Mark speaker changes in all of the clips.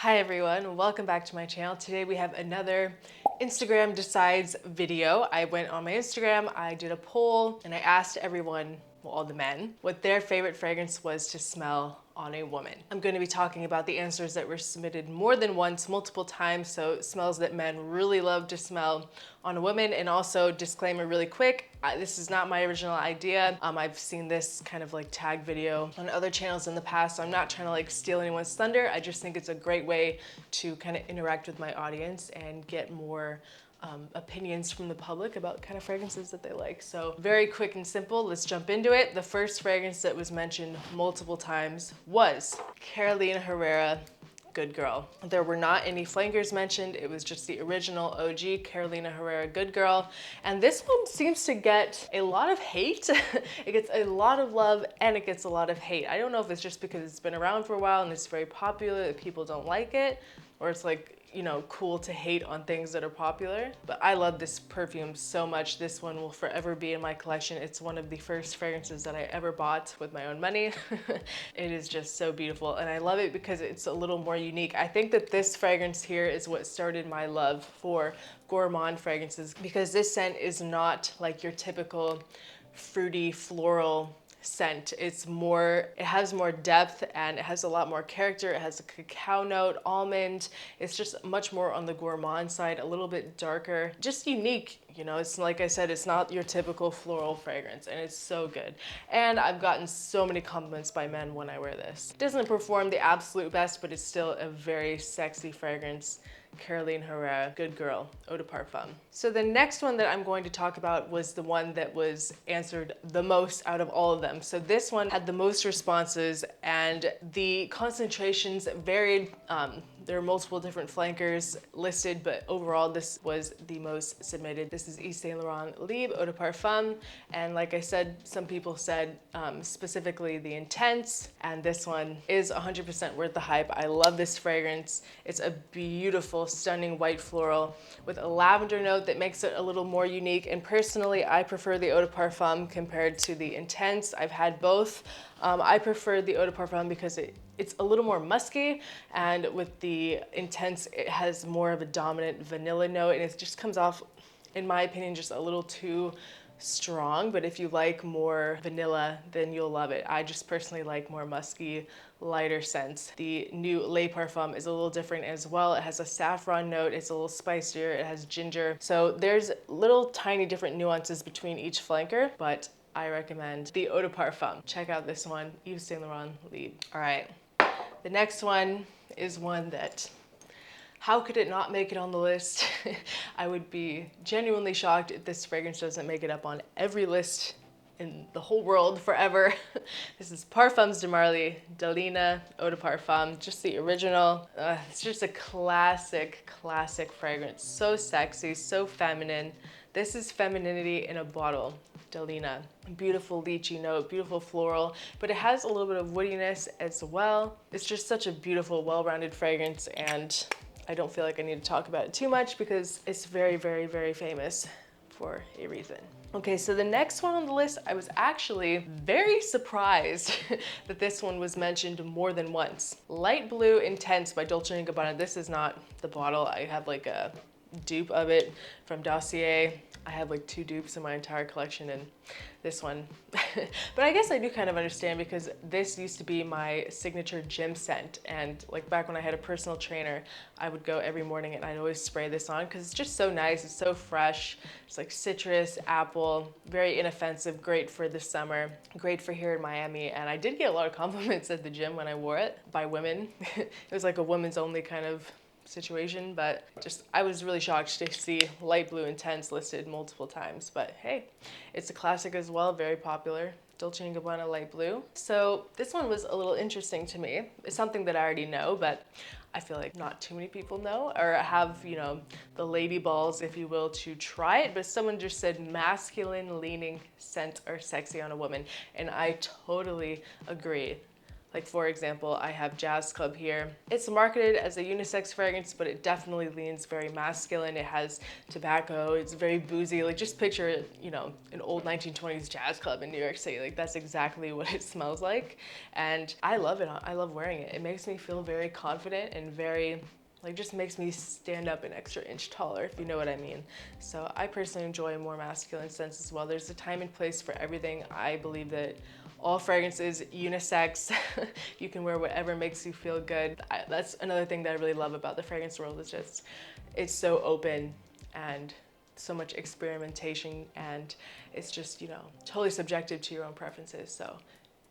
Speaker 1: Hi everyone, welcome back to my channel. Today we have another Instagram Decides video. I went on my Instagram, I did a poll, and I asked everyone, well, all the men, what their favorite fragrance was to smell on a woman. I'm going to be talking about the answers that were submitted more than once, multiple times, so smells that men really love to smell on a woman. And also, disclaimer really quick, this is not my original idea. I've seen this kind of like tag video on other channels in the past, so I'm not trying to like steal anyone's thunder. I just think it's a great way to kind of interact with my audience and get more opinions from the public about kind of fragrances that they like. So very quick and simple, let's jump into it. The first fragrance that was mentioned multiple times was Carolina Herrera Good Girl. There were not any flankers mentioned. It was just the original OG Carolina Herrera Good Girl. And this one seems to get a lot of hate. It gets a lot of love and it gets a lot of hate. I don't know if it's just because it's been around for a while and it's very popular that people don't like it, or it's like, you know, cool to hate on things that are popular. But I love this perfume so much. This one will forever be in my collection. It's one of the first fragrances that I ever bought with my own money. It is just so beautiful, and I love it because it's a little more unique. I think that this fragrance here is what started my love for gourmand fragrances, because this scent is not like your typical fruity floral scent. It's more, it has more depth and it has a lot more character. It has a cacao note, almond. It's just much more on the gourmand side, a little bit darker, just unique. You know, it's like I said, it's not your typical floral fragrance, and it's so good. And I've gotten so many compliments by men when I wear this. It doesn't perform the absolute best, but it's still a very sexy fragrance. Carolina Herrera Good Girl Eau de Parfum. So the next one that I'm going to talk about was the one that was answered the most out of all of them. So this one had the most responses, and the concentrations varied. There are multiple different flankers listed, but overall this was the most submitted. This is Yves Saint Laurent Libe Eau de Parfum, and like I said, some people said specifically the Intense, and this one is 100% worth the hype. I love this fragrance. It's a beautiful, stunning white floral with a lavender note that makes it a little more unique, and personally I prefer the Eau de Parfum compared to the Intense. I've had both. I prefer the Eau de Parfum because it's a little more musky, and with the Intense it has more of a dominant vanilla note, and it just comes off, in my opinion, just a little too strong. But if you like more vanilla, then you'll love it. I just personally like more musky, lighter scents. The new Le Parfum is a little different as well. It has a saffron note, it's a little spicier, it has ginger. So there's little tiny different nuances between each flanker, but I recommend the Eau de Parfum. Check out this one, Yves Saint Laurent Libe. All right, the next one is one that, how could it not make it on the list? I would be genuinely shocked if this fragrance doesn't make it up on every list in the whole world forever. This is Parfums de Mer, Delina Eau de Parfum, just the original. It's just a classic fragrance. So sexy, so feminine. This is femininity in a bottle. Delina, beautiful lychee note, beautiful floral, but it has a little bit of woodiness as well. It's just such a beautiful, well-rounded fragrance, and I don't feel like I need to talk about it too much because it's very, very, very famous for a reason. Okay, so the next one on the list, I was actually very surprised that this one was mentioned more than once. Light Blue Intense by Dolce & Gabbana. This is not the bottle. I have like a dupe of it from Dossier. I have like 2 dupes in my entire collection, and this one. But I guess I do kind of understand, because this used to be my signature gym scent, and like back when I had a personal trainer, I would go every morning and I'd always spray this on because it's just so nice. It's so fresh. It's like citrus, apple, very inoffensive, great for the summer, great for here in Miami. And I did get a lot of compliments at the gym when I wore it by women. It was like a women's only kind of situation, but just, I was really shocked to see Light Blue Intense listed multiple times. But hey, it's a classic as well, very popular. Dolce & Gabbana Light Blue. So this one was a little interesting to me. It's something that I already know, but I feel like not too many people know or have, you know, the lady balls, if you will, to try it. But someone just said masculine leaning scent or sexy on a woman, and I totally agree. Like for example, I have Jazz Club here. It's marketed as a unisex fragrance, but it definitely leans very masculine. It has tobacco, it's very boozy. Like just picture, you know, an old 1920s jazz club in New York City. Like that's exactly what it smells like. And I love it. I love wearing it. It makes me feel very confident and very, like just makes me stand up an extra inch taller, if you know what I mean. So I personally enjoy a more masculine sense as well. There's a time and place for everything. I believe that all fragrances, unisex, you can wear whatever makes you feel good. That's another thing that I really love about the fragrance world, is just, it's so open and so much experimentation, and it's just, you know, totally subjective to your own preferences. So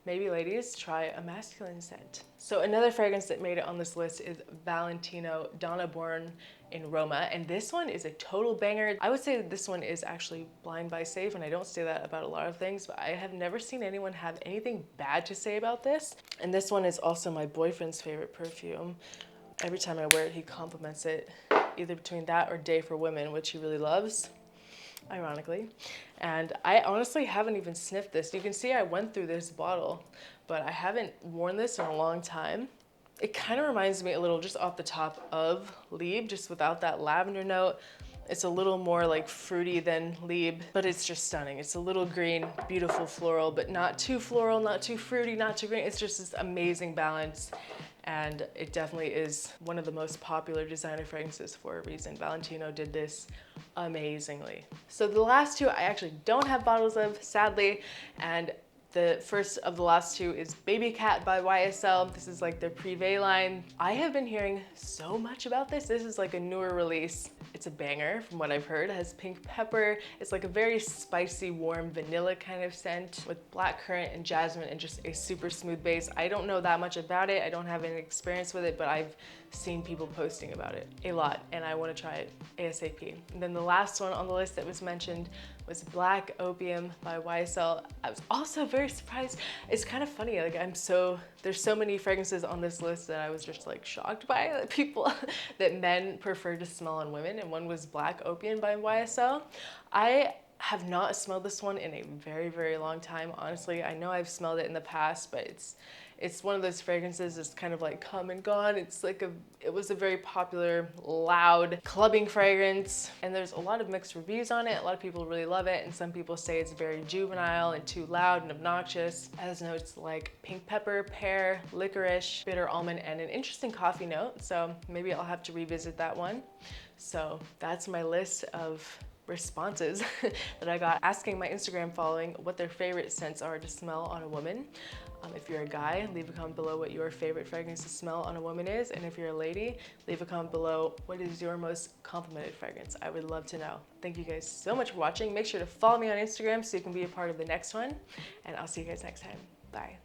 Speaker 1: maybe ladies, try a masculine scent. So another fragrance that made it on this list is Valentino Donna, born in Roma, and this one is a total banger. I would say that this one is actually blind buy safe, and I don't say that about a lot of things, but I have never seen anyone have anything bad to say about this. And this one is also my boyfriend's favorite perfume. Every time I wear it, he compliments it, either between that or Day for Women, which he really loves, ironically. And I honestly haven't even sniffed this. You can see I went through this bottle, but I haven't worn this in a long time. It kind of reminds me a little, just off the top, of Libe, just without that lavender note. It's a little more like fruity than Libe, but it's just stunning. It's a little green, beautiful floral, but not too floral, not too fruity, not too green. It's just this amazing balance. And it definitely is one of the most popular designer fragrances for a reason. Valentino did this amazingly. So the last two I actually don't have bottles of, sadly, and the first of the last two is Baby Cat by YSL. This is like their Privé line. I have been hearing so much about this. This is like a newer release. It's a banger from what I've heard. It has pink pepper. It's like a very spicy, warm vanilla kind of scent with blackcurrant and jasmine and just a super smooth base. I don't know that much about it. I don't have any experience with it, but I've seen people posting about it a lot, and I want to try it ASAP. And then the last one on the list that was mentioned was Black Opium by YSL. I was also very surprised. It's kind of funny, like there's so many fragrances on this list that I was just like shocked by, that people, that men prefer to smell on women, and one was Black Opium by YSL. I have not smelled this one in a very, very long time, honestly. I know I've smelled it in the past, but it's one of those fragrances that's kind of like come and gone. It's like it was a very popular, loud clubbing fragrance, and there's a lot of mixed reviews on it. A lot of people really love it, and some people say it's very juvenile and too loud and obnoxious. It has notes like pink pepper, pear, licorice, bitter almond, and an interesting coffee note. So maybe I'll have to revisit that one. So that's my list of responses that I got asking my Instagram following what their favorite scents are to smell on a woman. If you're a guy, leave a comment below what your favorite fragrance to smell on a woman is, and if you're a lady, leave a comment below what is your most complimented fragrance. I would love to know. Thank you guys so much for watching. Make sure to follow me on Instagram so you can be a part of the next one, and I'll see you guys next time. Bye.